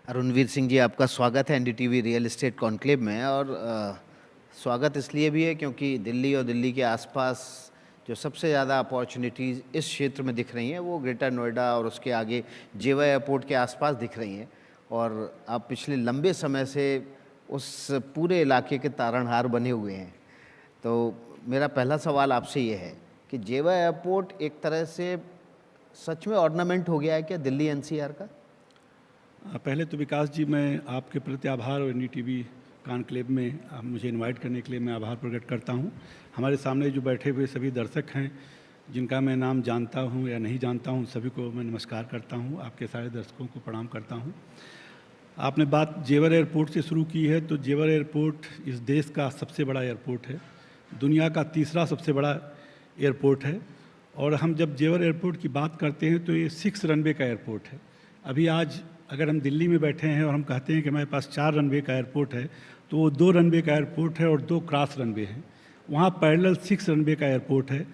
अरुणवीर सिंह जी, आपका स्वागत है एनडीटीवी रियल एस्टेट कॉन्क्लेव में। और स्वागत इसलिए भी है क्योंकि दिल्ली और दिल्ली के आसपास जो सबसे ज़्यादा अपॉर्चुनिटीज़ इस क्षेत्र में दिख रही हैं वो ग्रेटर नोएडा और उसके आगे जेवा एयरपोर्ट के आसपास दिख रही हैं। और आप पिछले लंबे समय से उस पूरे इलाके के तारणहार बने हुए हैं। तो मेरा पहला सवाल आपसे ये है कि जेवा एयरपोर्ट एक तरह से सच में ऑर्नामेंट हो गया है क्या दिल्ली एनसीआर का? पहले तो विकास जी, मैं आपके प्रति आभार और एनडीटीवी कॉन्क्लेव में आप मुझे इनवाइट करने के लिए मैं आभार प्रकट करता हूं। हमारे सामने जो बैठे हुए सभी दर्शक हैं, जिनका मैं नाम जानता हूं या नहीं जानता हूं, सभी को मैं नमस्कार करता हूं। आपके सारे दर्शकों को प्रणाम करता हूं। आपने बात जेवर एयरपोर्ट से शुरू की है, तो जेवर एयरपोर्ट इस देश का सबसे बड़ा एयरपोर्ट है, दुनिया का तीसरा सबसे बड़ा एयरपोर्ट है। और हम जब जेवर एयरपोर्ट की बात करते हैं तो ये 6 रनवे का एयरपोर्ट है। अभी आज अगर हम दिल्ली में बैठे हैं और हम कहते हैं कि हमारे पास 4 रनवे का एयरपोर्ट है, तो वो 2 रनवे का एयरपोर्ट है और 2 क्रॉस रनवे हैं। वहाँ पैरेलल 6 रनवे का एयरपोर्ट है।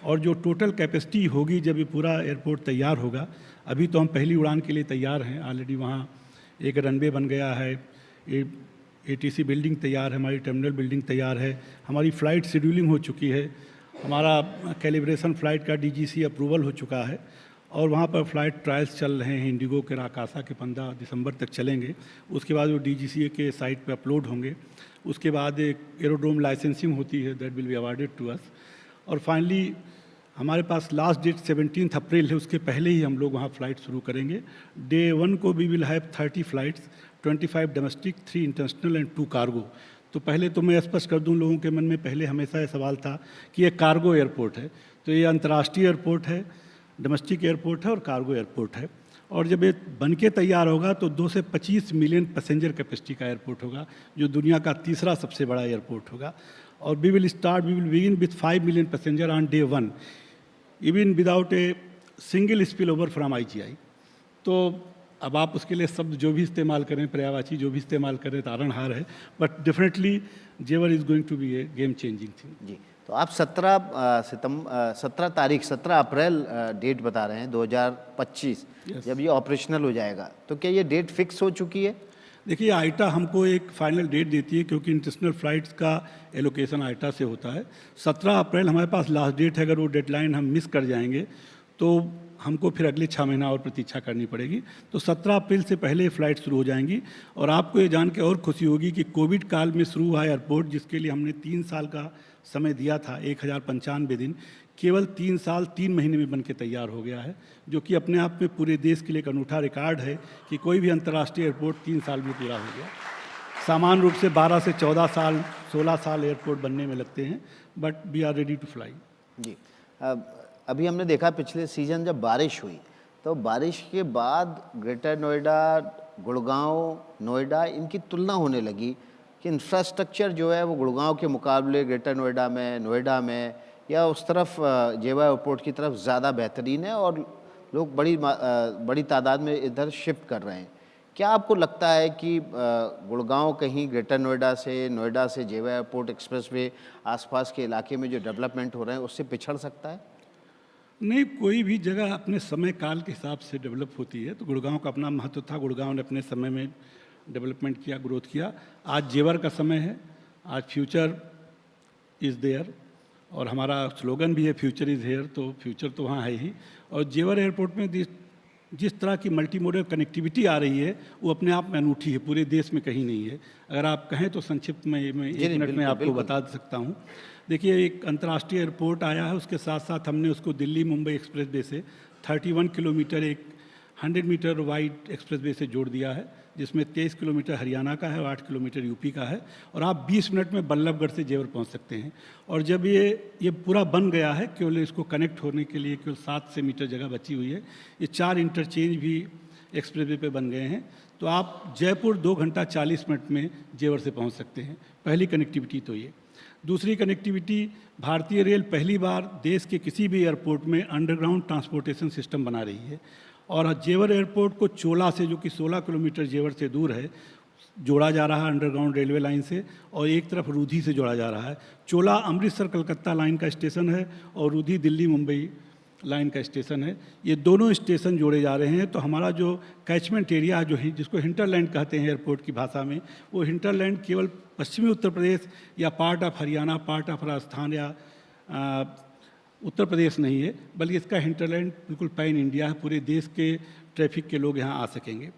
और जो टोटल कैपेसिटी होगी जब ये पूरा एयरपोर्ट तैयार होगा, अभी तो हम पहली उड़ान के लिए तैयार हैं। ऑलरेडी वहाँ एक रनवे बन गया है, एटीसी बिल्डिंग तैयार है, हमारी टर्मिनल बिल्डिंग तैयार है, हमारी फ़्लाइट शेड्यूलिंग हो चुकी है, हमारा कैलिब्रेशन फ़्लाइट का डीजीसी अप्रूवल हो चुका है। और वहाँ पर फ़्लाइट ट्रायल्स चल रहे हैं, इंडिगो के राकासा के 15 दिसंबर तक चलेंगे। उसके बाद वो डीजीसीए के साइट पे अपलोड होंगे। उसके बाद एक एरोड्रोम लाइसेंसिंग होती है, that will be awarded to us. और फाइनली हमारे पास लास्ट डेट 17 अप्रैल है, उसके पहले ही हम लोग वहाँ फ़्लाइट शुरू करेंगे। डे 1 को we will have 30 flights, 25 domestic, 3 international and 2 cargo. तो पहले तो मैं स्पष्ट कर दूं, लोगों के मन में पहले हमेशा ये सवाल था कि ये कार्गो एयरपोर्ट है। तो ये अंतर्राष्ट्रीय एयरपोर्ट है, डोमेस्टिक एयरपोर्ट है और कार्गो एयरपोर्ट है। और जब ये बन के तैयार होगा तो 2 से 25 मिलियन पैसेंजर कैपेसिटी का एयरपोर्ट होगा, जो दुनिया का तीसरा सबसे बड़ा एयरपोर्ट होगा। और we will begin with 5 million passenger on day 1, even without a single spill over from IGI. तो अब आप उसके लिए शब्द जो भी इस्तेमाल करें, पर्यायवाची जो भी इस्तेमाल करें, तारणहार है, but definitely Jewar is going to be a game changing thing. जी, तो आप 17 अप्रैल डेट बता रहे हैं 2025 जब ये ऑपरेशनल हो जाएगा। तो क्या ये डेट फिक्स हो चुकी है? देखिए, आईटा हमको एक फाइनल डेट देती है, क्योंकि इंटरनेशनल फ़्लाइट्स का एलोकेशन आईटा से होता है। 17 अप्रैल हमारे पास लास्ट डेट है। अगर वो डेडलाइन हम मिस कर जाएंगे तो हमको फिर अगले 6 महीना और प्रतीक्षा करनी पड़ेगी। तो 17 अप्रैल से पहले फ़्लाइट शुरू हो जाएंगी। और आपको ये जान के और खुशी होगी कि कोविड काल में शुरू हुआ एयरपोर्ट, जिसके लिए हमने 3 साल का समय दिया था, 1095 दिन, केवल 3 साल 3 महीने में बन के तैयार हो गया है, जो कि अपने आप में पूरे देश के लिए एक अनूठा रिकॉर्ड है कि कोई भी अंतर्राष्ट्रीय एयरपोर्ट 3 साल में पूरा हो गया। सामान्य रूप से 12 से 14 साल, 16 साल एयरपोर्ट बनने में लगते हैं, but we are ready to fly. जी, अभी हमने देखा पिछले सीज़न जब बारिश हुई, तो बारिश के बाद ग्रेटर नोएडा, गुड़गांव, नोएडा, इनकी तुलना होने लगी कि इंफ्रास्ट्रक्चर जो है वो गुड़गांव के मुकाबले ग्रेटर नोएडा में या उस तरफ जेवा एयरपोर्ट की तरफ ज़्यादा बेहतरीन है और लोग बड़ी तादाद में इधर शिफ्ट कर रहे हैं। क्या आपको लगता है कि गुड़गांव कहीं ग्रेटर नोएडा से जेवा एयरपोर्ट एक्सप्रेसवे आसपास के इलाके में जो डेवलपमेंट हो रहे हैं उससे पिछड़ सकता है? नहीं, कोई भी जगह अपने समय काल के हिसाब से डेवलप होती है। तो गुड़गांव का अपना महत्व था, गुड़गांव ने अपने समय में डेवलपमेंट किया, ग्रोथ किया। आज जेवर का समय है, आज फ्यूचर इज़ देयर, और हमारा स्लोगन भी है फ्यूचर इज़ हेयर। तो फ्यूचर तो वहाँ है ही। और जेवर एयरपोर्ट में जिस तरह की मल्टी मोडल कनेक्टिविटी आ रही है, वो अपने आप में अनूठी है, पूरे देश में कहीं नहीं है। अगर आप कहें तो संक्षिप्त में 1 मिनट में आपको बता सकता हूँ। देखिए, एक अंतर्राष्ट्रीय एयरपोर्ट आया है, उसके साथ साथ हमने उसको दिल्ली मुंबई एक्सप्रेसवे से 31 किलोमीटर एक 100 मीटर वाइड एक्सप्रेसवे से जोड़ दिया है, जिसमें 23 किलोमीटर हरियाणा का है और 8 किलोमीटर यूपी का है। और आप 20 मिनट में बल्लभगढ़ से जेवर पहुंच सकते हैं। और जब ये पूरा बन गया है, केवल इसको कनेक्ट होने के लिए केवल 7 से मीटर जगह बची हुई है। ये 4 इंटरचेंज भी एक्सप्रेसवे पे बन गए हैं। तो आप जयपुर 2 घंटा 40 मिनट में जेवर से पहुँच सकते हैं। पहली कनेक्टिविटी तो ये। दूसरी कनेक्टिविटी, भारतीय रेल पहली बार देश के किसी भी एयरपोर्ट में अंडरग्राउंड ट्रांसपोर्टेशन सिस्टम बना रही है। और जेवर एयरपोर्ट को चोला से, जो कि 16 किलोमीटर जेवर से दूर है, जोड़ा जा रहा है अंडरग्राउंड रेलवे लाइन से, और एक तरफ रूधी से जोड़ा जा रहा है। चोला अमृतसर कलकत्ता लाइन का स्टेशन है और रूधी दिल्ली मुंबई लाइन का स्टेशन है। ये दोनों स्टेशन जोड़े जा रहे हैं, तो हमारा जो कैचमेंट एरिया जो है, जिसको हिंटरलैंड कहते हैं एयरपोर्ट की भाषा में, वो हिंटरलैंड केवल पश्चिमी उत्तर प्रदेश या part of Haryana, part of Rajasthan या उत्तर प्रदेश नहीं है, बल्कि इसका हिंटरलैंड बिल्कुल पैन इंडिया है। पूरे देश के ट्रैफिक के लोग यहाँ आ सकेंगे।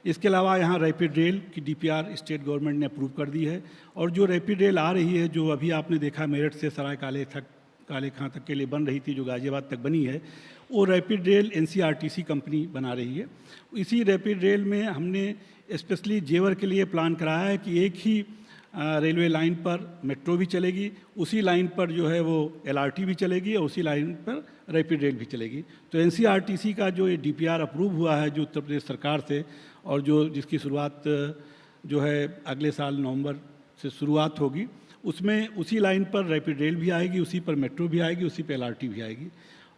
इसके अलावा यहाँ रैपिड रेल की डीपीआर स्टेट गवर्नमेंट ने अप्रूव कर दी है, और जो रैपिड रेल आ रही है, जो अभी आपने देखा मेरठ से सराय काले खां तक के लिए बन रही थी, जो गाजियाबाद तक बनी है, वो रैपिड रेल एनसीआरटीसी कंपनी बना रही है। इसी रैपिड रेल में हमने स्पेशली जेवर के लिए प्लान कराया है कि एक ही रेलवे लाइन पर मेट्रो भी चलेगी, उसी लाइन पर जो है वो एलआरटी भी चलेगी, और उसी लाइन पर रैपिड रेल भी चलेगी। तो एनसीआरटीसी का जो ये डीपीआर अप्रूव हुआ है जो उत्तर प्रदेश सरकार से, और जो जिसकी शुरुआत जो है अगले साल नवंबर से शुरुआत होगी, उसमें उसी लाइन पर रैपिड रेल भी आएगी, उसी पर मेट्रो भी आएगी, उसी पर एलआरटी भी आएगी।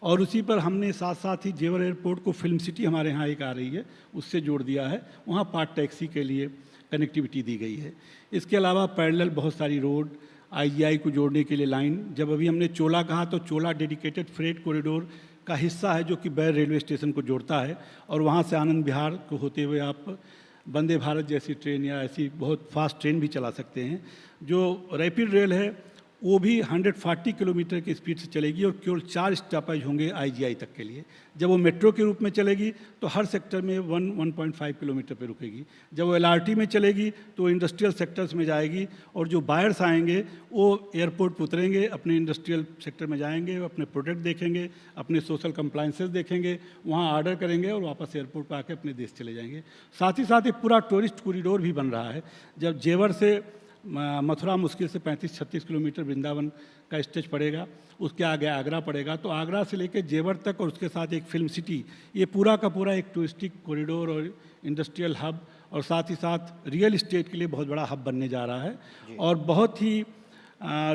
और उसी पर हमने साथ साथ ही जेवर एयरपोर्ट को फिल्म सिटी हमारे यहाँ एक आ रही है, उससे जोड़ दिया है। वहाँ पार्ट टैक्सी के लिए कनेक्टिविटी दी गई है। इसके अलावा पैरेलल बहुत सारी रोड, आईजीआई को जोड़ने के लिए लाइन, जब अभी हमने चोला कहा तो चोला डेडिकेटेड फ्रेट कॉरिडोर का हिस्सा है, जो कि बैर रेलवे स्टेशन को जोड़ता है, और वहाँ से आनंद विहार को होते हुए आप वंदे भारत जैसी ट्रेन या ऐसी बहुत फास्ट ट्रेन भी चला सकते हैं। जो रैपिड रेल है वो भी 140 किलोमीटर की स्पीड से चलेगी, और केवल 4 स्टॉपेज होंगे आईजीआई तक के लिए। जब वो मेट्रो के रूप में चलेगी तो हर सेक्टर में 1.5 किलोमीटर पे रुकेगी। जब वो एलआरटी में चलेगी तो इंडस्ट्रियल सेक्टर्स में जाएगी, और जो बायर्स आएंगे वो एयरपोर्ट पर उतरेंगे, अपने इंडस्ट्रियल सेक्टर में जाएंगे, अपने प्रोडक्ट देखेंगे, अपने सोशल कंप्लाइंसेस देखेंगे, वहाँ ऑर्डर करेंगे और वापस एयरपोर्ट पर आके अपने देश चले जाएंगे। साथ ही एक पूरा टूरिस्ट कॉरिडोर भी बन रहा है। जब जेवर से मथुरा मुश्किल से 35-36 किलोमीटर वृंदावन का स्टेज पड़ेगा, उसके आगे आगरा पड़ेगा, तो आगरा से लेकर जेवर तक और उसके साथ एक फिल्म सिटी, ये पूरा का पूरा एक टूरिस्टिक कॉरिडोर और इंडस्ट्रियल हब, और साथ ही साथ रियल इस्टेट के लिए बहुत बड़ा हब बनने जा रहा है, और बहुत ही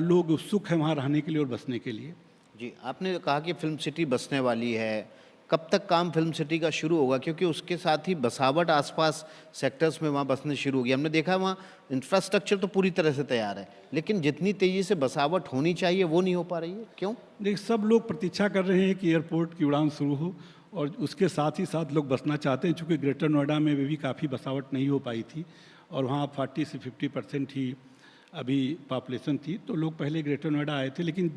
लोग उत्सुक हैं वहाँ रहने के लिए और बसने के लिए। जी, आपने कहा कि फिल्म सिटी बसने वाली है, कब तक काम फिल्म सिटी का शुरू होगा? क्योंकि उसके साथ ही बसावट आसपास सेक्टर्स में वहाँ बसने शुरू होगी। हमने देखा वहाँ इंफ्रास्ट्रक्चर तो पूरी तरह से तैयार है, लेकिन जितनी तेज़ी से बसावट होनी चाहिए वो नहीं हो पा रही है, क्यों? देखिए, सब लोग प्रतीक्षा कर रहे हैं कि एयरपोर्ट की उड़ान शुरू हो, और उसके साथ ही साथ लोग बसना चाहते हैं। चूँकि ग्रेटर नोएडा में भी काफ़ी बसावट नहीं हो पाई थी, और वहाँ 40 से 50% ही अभी पॉपुलेशन थी, तो लोग पहले ग्रेटर नोएडा आए थे। लेकिन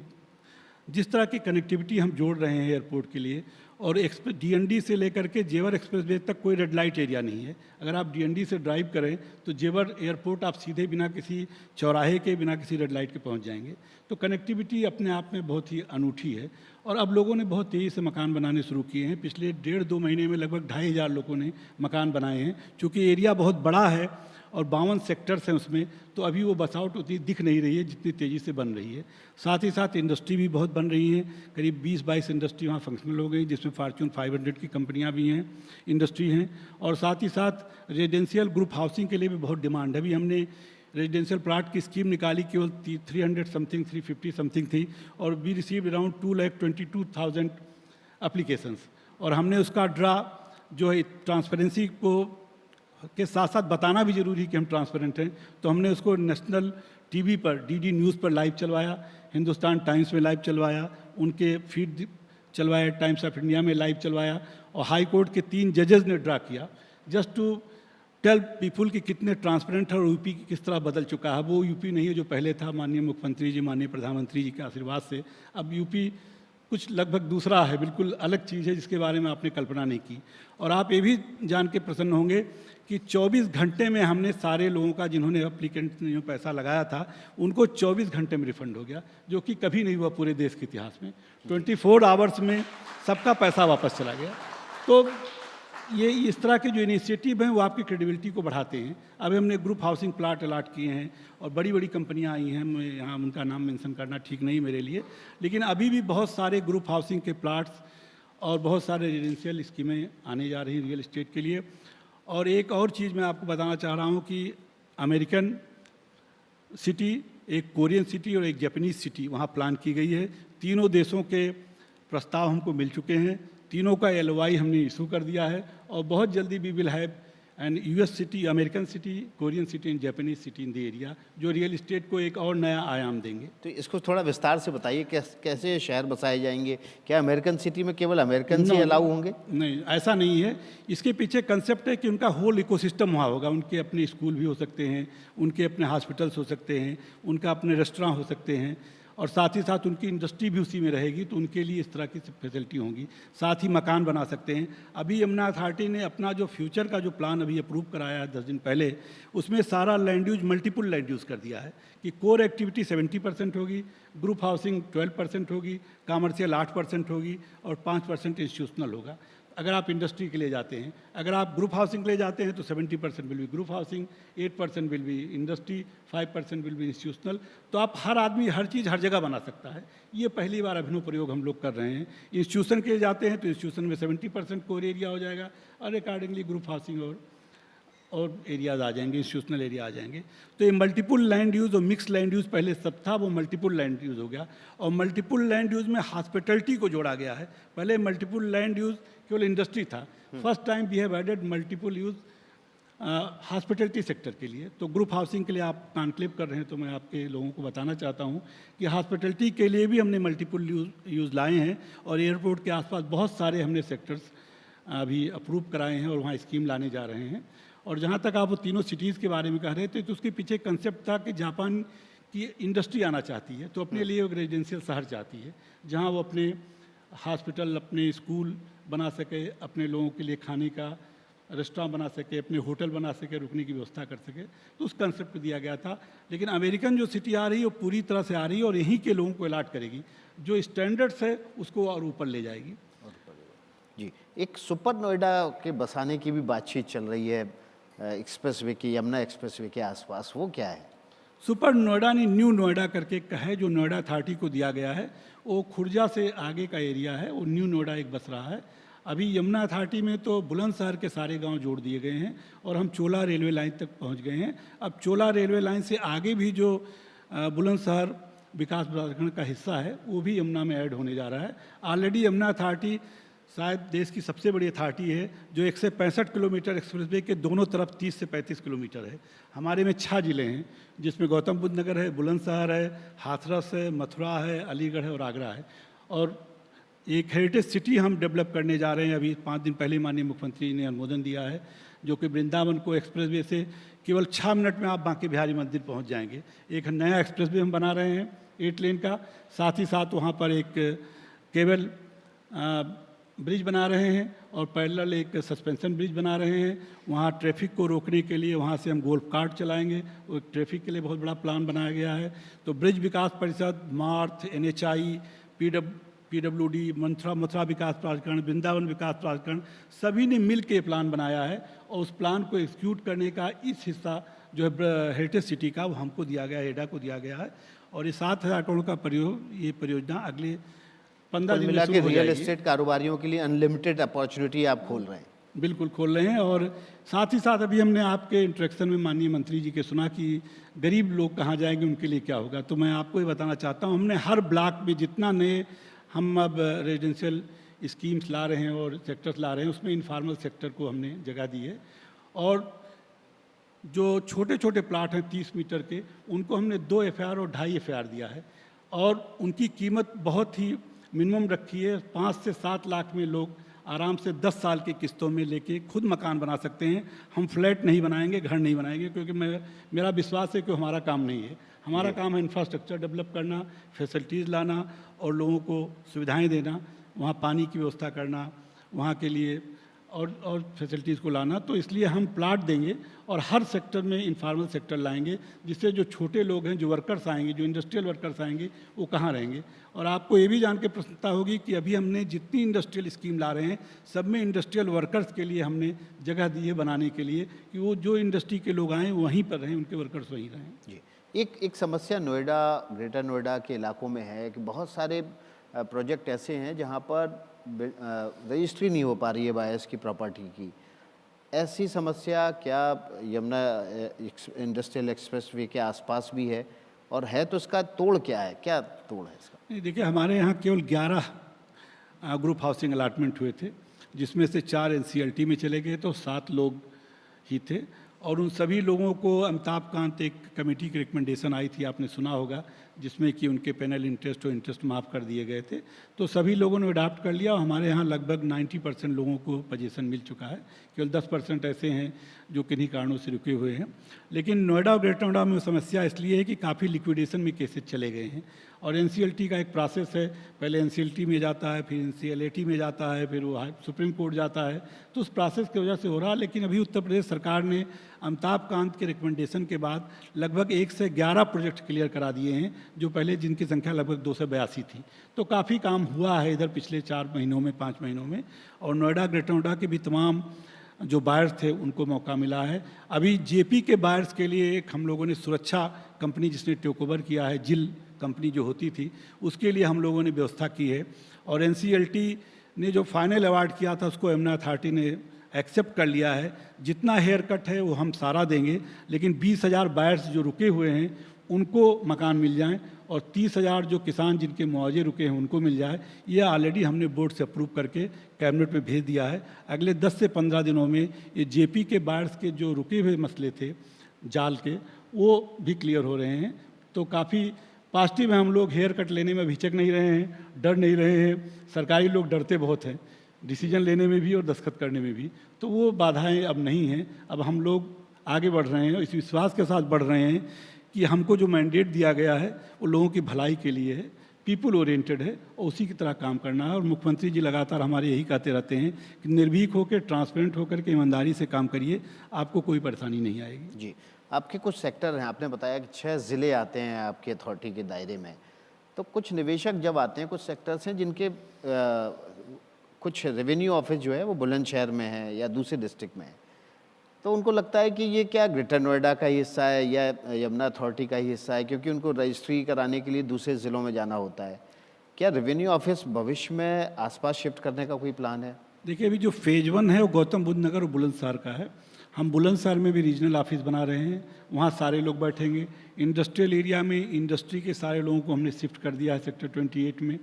जिस तरह की कनेक्टिविटी हम जोड़ रहे हैं एयरपोर्ट के लिए, और डीएनडी से लेकर के जेवर एक्सप्रेसवे तक कोई रेड लाइट एरिया नहीं है। अगर आप डीएनडी से ड्राइव करें तो जेवर एयरपोर्ट आप सीधे बिना किसी चौराहे के, बिना किसी रेड लाइट के पहुंच जाएंगे। तो कनेक्टिविटी अपने आप में बहुत ही अनूठी है, और अब लोगों ने बहुत तेज़ी से मकान बनाने शुरू किए हैं। पिछले 1.5-2 महीने में लगभग 2500 लोगों ने मकान बनाए हैं। चूँकि एरिया बहुत बड़ा है और 52 सेक्टर्स हैं उसमें, तो अभी वो बसावट उतनी दिख नहीं रही है जितनी तेज़ी से बन रही है। साथ ही साथ इंडस्ट्री भी बहुत बन रही है। करीब 20-22 इंडस्ट्री वहाँ फंक्शनल हो गई, जिसमें फॉर्च्यून 500 की कंपनियाँ भी हैं, इंडस्ट्री हैं। और साथ ही साथ रेजिडेंशियल ग्रुप हाउसिंग के लिए भी बहुत डिमांड है। अभी हमने रेजिडेंशियल प्लाट की स्कीम निकाली, केवल 300 समथिंग 350 समथिंग थी, और वी रिसीव अराउंड 2,22,000 एप्लीकेशंस। और हमने उसका ड्रा जो है ट्रांसपेरेंसी को के साथ साथ बताना भी जरूरी कि हम ट्रांसपेरेंट हैं, तो हमने उसको नेशनल टीवी पर, डीडी न्यूज़ पर लाइव चलवाया, हिंदुस्तान टाइम्स में लाइव चलवाया, उनके फीड चलवाया, टाइम्स ऑफ इंडिया में लाइव चलवाया, और हाई कोर्ट के 3 जजेस ने ड्रा किया, जस्ट टू टेल पीपुल कि कितने ट्रांसपेरेंट है और यूपी किस तरह बदल चुका है। वो यूपी नहीं है जो पहले था, माननीय मुख्यमंत्री जी, माननीय प्रधानमंत्री जी के आशीर्वाद से अब यूपी कुछ लगभग दूसरा है, बिल्कुल अलग चीज़ है जिसके बारे में आपने कल्पना नहीं की। और आप ये भी जान के प्रसन्न होंगे कि 24 घंटे में हमने सारे लोगों का, जिन्होंने एप्लीकेंट ने जो पैसा लगाया था, उनको 24 घंटे में रिफंड हो गया, जो कि कभी नहीं हुआ पूरे देश के इतिहास में। 24 आवर्स में सबका पैसा वापस चला गया। तो ये इस तरह के जो इनिशिएटिव हैं वो आपकी क्रेडिबिलिटी को बढ़ाते हैं। अभी हमने ग्रुप हाउसिंग प्लाट अलाट किए हैं, और बड़ी बड़ी कंपनियां आई हैं, मैं यहाँ उनका नाम मेंशन करना ठीक नहीं मेरे लिए, लेकिन अभी भी बहुत सारे ग्रुप हाउसिंग के प्लाट्स और बहुत सारे रेजिडेंशियल स्कीमें आने जा रही हैं रियल इस्टेट के लिए। और एक और चीज़ मैं आपको बताना चाह रहा हूँ कि अमेरिकन सिटी, एक कोरियन सिटी और एक जापानीज़ सिटी वहाँ प्लान की गई है। तीनों देशों के प्रस्ताव हमको मिल चुके हैं, तीनों का LOI हमने इशू कर दिया है, और बहुत जल्दी we will have and US city, American city, Korean city and Japanese city in the area, जो रियल इस्टेट को एक और नया आयाम देंगे। तो इसको थोड़ा विस्तार से बताइए, कैसे शहर बसाए जाएंगे? क्या अमेरिकन सिटी में केवल अमेरिकन ही अलाउ होंगे? नहीं, ऐसा नहीं है। इसके पीछे कंसेप्ट है कि उनका होल इकोसिस्टम वहाँ होगा। उनके अपने स्कूल भी हो सकते हैं, उनके अपने हॉस्पिटल्स हो सकते हैं, उनका अपने रेस्टोरेंट हो सकते हैं, और साथ ही साथ उनकी इंडस्ट्री भी उसी में रहेगी, तो उनके लिए इस तरह की फैसिलिटी होंगी। साथ ही मकान बना सकते हैं। अभी यमुना अथॉरिटी ने अपना जो फ्यूचर का जो प्लान अभी अप्रूव कराया है 10 दिन पहले, उसमें सारा land use multiple land use कर दिया है कि कोर एक्टिविटी 70% होगी, ग्रुप हाउसिंग 12% होगी, कमर्शियल 8% होगी और 5% इंस्टीट्यूशनल होगा। अगर आप इंडस्ट्री के लिए जाते हैं, अगर आप ग्रुप हाउसिंग के लिए जाते हैं तो 70% will be group housing, 8% will be industry, 5% will be institutional. तो आप हर आदमी हर चीज़ हर जगह बना सकता है। ये पहली बार अभिनव प्रयोग हम लोग कर रहे हैं। इंस्टीट्यूशन के लिए जाते हैं तो इंस्टीट्यूशन में 70% कोर एरिया हो जाएगा और अकॉर्डिंगली ग्रुप हाउसिंग और एरियाज आ जाएंगे, इंस्टीट्यूशनल एरिया आ जाएंगे। तो ये मल्टीपल लैंड यूज़ और मिक्स लैंड यूज़ पहले सब था, वो मल्टीपल लैंड यूज़ हो गया। और मल्टीपल लैंड यूज़ में हॉस्पिटलिटी को जोड़ा गया है। पहले मल्टीपल लैंड यूज़ केवल इंडस्ट्री था। First time we have added multiple use hospitality sector के लिए। तो ग्रुप हाउसिंग के लिए आप कॉन्क्लेव कर रहे हैं, तो मैं आपके लोगों को बताना चाहता हूँ कि हॉस्पिटलिटी के लिए भी हमने मल्टीपल यूज़ लाए हैं। और एयरपोर्ट के आसपास बहुत सारे हमने सेक्टर्स अभी अप्रूव कराए हैं और वहाँ स्कीम लाने जा रहे हैं। और जहाँ तक आप वो तीनों सिटीज़ के बारे में कह रहे थे, तो उसके पीछे कंसेप्ट था कि जापान की इंडस्ट्री आना चाहती है, तो अपने लिए एक रेजिडेंशियल शहर चाहती है जहाँ वो अपने हॉस्पिटल, अपने स्कूल बना सके, अपने लोगों के लिए खाने का रेस्टोरेंट बना सके, अपने होटल बना सके, रुकने की व्यवस्था कर सके। तो उस कंसेप्ट को दिया गया था। लेकिन अमेरिकन जो सिटी आ रही है वो पूरी तरह से आ रही है और यहीं के लोगों को अलाट करेगी। जो स्टैंडर्ड्स है उसको और ऊपर ले जाएगी। जी, एक सुपर नोएडा के बसाने की भी बातचीत चल रही है एक्सप्रेसवे की, यमुना एक्सप्रेसवे के आसपास, वो क्या है? सुपर नोएडा नहीं, न्यू नोएडा करके एक है जो नोएडा अथॉरिटी को दिया गया है। वो खुर्जा से आगे का एरिया है, वो न्यू नोएडा एक बस रहा है। अभी यमुना अथॉरिटी में तो बुलंदशहर के सारे गांव जोड़ दिए गए हैं और हम चोला रेलवे लाइन तक पहुंच गए हैं। अब चोला रेलवे लाइन से आगे भी जो बुलंदशहर विकास प्राधिकरण का हिस्सा है वो भी यमुना में ऐड होने जा रहा है। ऑलरेडी यमुना अथॉरिटी शायद देश की सबसे बड़ी अथॉरिटी है जो 165 किलोमीटर एक्सप्रेसवे के दोनों तरफ 30 से 35 किलोमीटर है। हमारे में 6 ज़िले हैं जिसमें गौतम बुद्ध नगर है, बुलंदशहर है, हाथरस है, मथुरा है, अलीगढ़ है और आगरा है। और एक हेरिटेज सिटी हम डेवलप करने जा रहे हैं। अभी 5 दिन पहले माननीय मुख्यमंत्री ने अनुमोदन दिया है, जो कि वृंदावन को एक्सप्रेसवे से केवल 6 मिनट में आप बांके बिहारी मंदिर पहुंच जाएंगे। एक नया एक्सप्रेसवे हम बना रहे हैं 8 लेन का, साथ ही साथ वहाँ पर एक केबल ब्रिज बना रहे हैं और पैरेलल एक सस्पेंशन ब्रिज बना रहे हैं। वहाँ ट्रैफिक को रोकने के लिए वहाँ से हम गोल्फ कार्ट चलाएंगे, वो ट्रैफिक के लिए बहुत बड़ा प्लान बनाया गया है। तो ब्रिज विकास परिषद, मार्थ, NHI, PWD, मथुरा विकास प्राधिकरण, वृंदावन विकास प्राधिकरण, सभी ने मिल के प्लान बनाया है और उस प्लान को एग्जीक्यूट करने का इस हिस्सा जो है हेरिटेज सिटी का वो हमको दिया गया है, एडा को दिया गया है। और ये 7,000 करोड़ का ये परियोजना अगले 15 दिन में शुरू हो जाएगी। रियल एस्टेट कारोबारियों के लिए अनलिमिटेड अपॉर्चुनिटी आप खोल रहे हैं। बिल्कुल खोल रहे हैं। और साथ ही साथ अभी हमने आपके इंट्रैक्शन में माननीय मंत्री जी के सुना कि गरीब लोग कहाँ जाएंगे, उनके लिए क्या होगा। तो मैं आपको ये बताना चाहता हूँ, हमने हर ब्लॉक में जितना नए हम अब रेजिडेंशियल स्कीम्स ला रहे हैं और सेक्टर्स ला रहे हैं, उसमें इनफॉर्मल सेक्टर को हमने जगह दी है। और जो छोटे छोटे प्लाट हैं 30 मीटर के, उनको हमने 2 FIR और 2.5 FIR दिया है और उनकी कीमत बहुत ही मिनिमम रखी है। 5 से 7 लाख में लोग आराम से 10 साल की किस्तों में लेके खुद मकान बना सकते हैं। हम फ्लैट नहीं बनाएंगे, घर नहीं बनाएंगे, क्योंकि मेरा विश्वास है कि हमारा काम नहीं है। हमारा काम है इंफ्रास्ट्रक्चर डेवलप करना, फैसिलिटीज़ लाना और लोगों को सुविधाएं देना, वहाँ पानी की व्यवस्था करना, वहाँ के लिए और फैसिलिटीज़ को लाना। तो इसलिए हम प्लाट देंगे और हर सेक्टर में इनफॉर्मल सेक्टर लाएंगे, जिससे जो छोटे लोग हैं, जो वर्कर्स आएंगे, जो इंडस्ट्रियल वर्कर्स आएंगे, वो कहाँ रहेंगे। और आपको ये भी जान के प्रसन्नता होगी कि अभी हमने जितनी इंडस्ट्रियल स्कीम ला रहे हैं, सब में इंडस्ट्रियल वर्कर्स के लिए हमने जगह दी है बनाने के लिए, कि वो जो इंडस्ट्री के लोग आएँ वहीं पर रहें, उनके वर्कर्स वहीं रहें। जी, एक समस्या नोएडा, ग्रेटर नोएडा के इलाकों में है कि बहुत सारे प्रोजेक्ट ऐसे हैं जहाँ पर रजिस्ट्री नहीं हो पा रही है बायर्स की प्रॉपर्टी की। ऐसी समस्या क्या यमुना इंडस्ट्रियल एक्सप्रेसवे के आसपास भी है, और है तो इसका तोड़ क्या है, क्या तोड़ है इसका? नहीं, देखिए, हमारे यहाँ केवल 11 ग्रुप हाउसिंग अलाटमेंट हुए थे, जिसमें से 4 NCLT में चले गए, तो 7 लोग ही थे। और उन सभी लोगों को अमिताभ कांत, एक कमेटी की रिकमेंडेशन आई थी, आपने सुना होगा, जिसमें कि उनके पैनल इंटरेस्ट और इंटरेस्ट माफ़ कर दिए गए थे। तो सभी लोगों ने अडाप्ट कर लिया और हमारे यहाँ लगभग 90% लोगों को पोजीशन मिल चुका है। केवल 10% ऐसे हैं जो किन्हीं कारणों से रुके हुए हैं। लेकिन नोएडा और ग्रेटर नोएडा में समस्या इसलिए है कि काफ़ी लिक्विडेशन में केसेस चले गए हैं और एनसीएलटी का एक प्रोसेस है, पहले एनसीएलटी में जाता है, फिर एनसीएलएटी में जाता है, फिर वो सुप्रीम कोर्ट जाता है। तो उस प्रोसेस की वजह से हो रहा है। लेकिन अभी उत्तर प्रदेश सरकार ने अमिताभ कांत के रिकमेंडेशन के बाद लगभग 1 से 11 प्रोजेक्ट क्लियर करा दिए हैं, जो पहले जिनकी संख्या लगभग 282 थी। तो काफ़ी काम हुआ है इधर पिछले 4 महीनों में, 5 महीनों में। और नोएडा ग्रेटर नोएडा के भी तमाम जो बायर्स थे उनको मौका मिला है। अभी जेपी के बायर्स के लिए एक हम लोगों ने सुरक्षा कंपनी जिसने टेक ओवर किया है, जिल कंपनी जो होती थी, उसके लिए हम लोगों ने व्यवस्था की है। और एनसीएलटी ने जो फाइनल अवार्ड किया था उसको यमुना अथॉरिटी ने एक्सेप्ट कर लिया है। जितना हेयर कट है वो हम सारा देंगे, लेकिन 20,000 बायर्स जो रुके हुए हैं उनको मकान मिल जाएं और 30,000 जो किसान जिनके मुआवजे रुके हैं उनको मिल जाए। ये ऑलरेडी हमने बोर्ड से अप्रूव करके कैबिनेट में भेज दिया है। अगले 10 से 15 दिनों में ये जेपी के बायर्स के जो रुके हुए मसले थे जाल के, वो भी क्लियर हो रहे हैं। तो काफ़ी पॉजिटिव है। हम लोग हेयर कट लेने में हिचक नहीं रहे हैं, डर नहीं रहे हैं। सरकारी लोग डरते बहुत हैं डिसीजन लेने में भी और दस्तखत करने में भी। तो वो बाधाएं अब नहीं हैं। अब हम लोग आगे बढ़ रहे हैं, इस विश्वास के साथ बढ़ रहे हैं कि हमको जो मैंडेट दिया गया है वो लोगों की भलाई के लिए है, पीपल ओरिएंटेड है और उसी की तरह काम करना है। और मुख्यमंत्री जी लगातार हमारे यही कहते रहते हैं कि निर्भीक होकर, ट्रांसपेरेंट होकर के ईमानदारी से काम करिए, आपको कोई परेशानी नहीं आएगी। जी, आपके कुछ सेक्टर हैं, आपने बताया कि 6 ज़िले आते हैं आपके अथॉरिटी के दायरे में। तो कुछ निवेशक जब आते हैं, कुछ सेक्टर्स हैं जिनके कुछ रेवेन्यू ऑफिस जो है वो बुलंदशहर में है या दूसरे डिस्ट्रिक्ट में है, तो उनको लगता है कि ये क्या ग्रेटर नोएडा का ही हिस्सा है या यमुना अथॉरिटी का ही हिस्सा है, क्योंकि उनको रजिस्ट्री कराने के लिए दूसरे ज़िलों में जाना होता है। क्या रेवेन्यू ऑफिस भविष्य में आसपास शिफ्ट करने का कोई प्लान है? देखिए, अभी जो फेज़ 1 है वो गौतम बुद्ध नगर और बुलंदशहर का है। हम बुलंदशहर में भी रीजनल ऑफिस बना रहे हैं, वहाँ सारे लोग बैठेंगे। इंडस्ट्रियल एरिया में इंडस्ट्री के सारे लोगों को हमने शिफ्ट कर दिया है सेक्टर 28 में।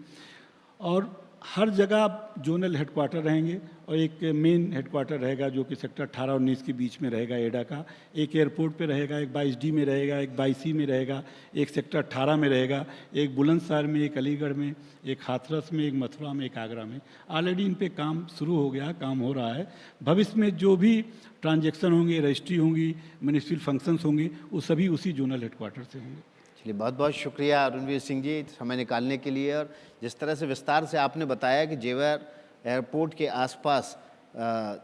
और हर जगह जोनल हेडक्वार्टर रहेंगे और एक मेन हेडक्वार्टर रहेगा जो कि सेक्टर 18 और 19 के बीच में रहेगा एडा का। एक एयरपोर्ट पे रहेगा, एक 22D में रहेगा, एक 22C में रहेगा, एक सेक्टर 18 में रहेगा, एक बुलंदशहर में, एक अलीगढ़ में, एक हाथरस में, एक मथुरा में, एक आगरा में। ऑलरेडी इन पे काम शुरू हो गया, काम हो रहा है। भविष्य में जो भी ट्रांजैक्शन होंगे, रजिस्ट्री होंगी, म्यूनिसिपल फंक्शंस होंगे, वो सभी उसी जोनल हेडक्वार्टर से होंगे। चलिए, बहुत बहुत शुक्रिया अरुणवीर सिंह जी समय निकालने के लिए। और जिस तरह से विस्तार से आपने बताया कि जेवर एयरपोर्ट के आसपास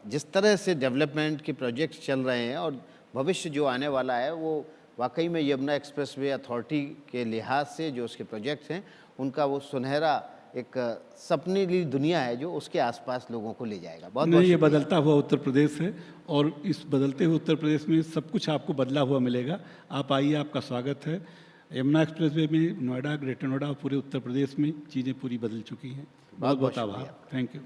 जिस तरह से डेवलपमेंट के प्रोजेक्ट चल रहे हैं और भविष्य जो आने वाला है, वो वाकई में यमुना एक्सप्रेसवे अथॉरिटी के लिहाज से जो उसके प्रोजेक्ट्स हैं उनका वो सुनहरा एक सपनीली दुनिया है जो उसके आसपास लोगों को ले जाएगा। बहुत नहीं, ये बदलता हुआ उत्तर प्रदेश है और इस बदलते हुए उत्तर प्रदेश में सब कुछ आपको बदला हुआ मिलेगा। आप आइए, आपका स्वागत है। यमुना एक्सप्रेसवे में नोएडा, ग्रेटर नोएडा, पूरे उत्तर प्रदेश में चीज़ें पूरी बदल चुकी हैं। बहुत बहुत आभार। Thank you.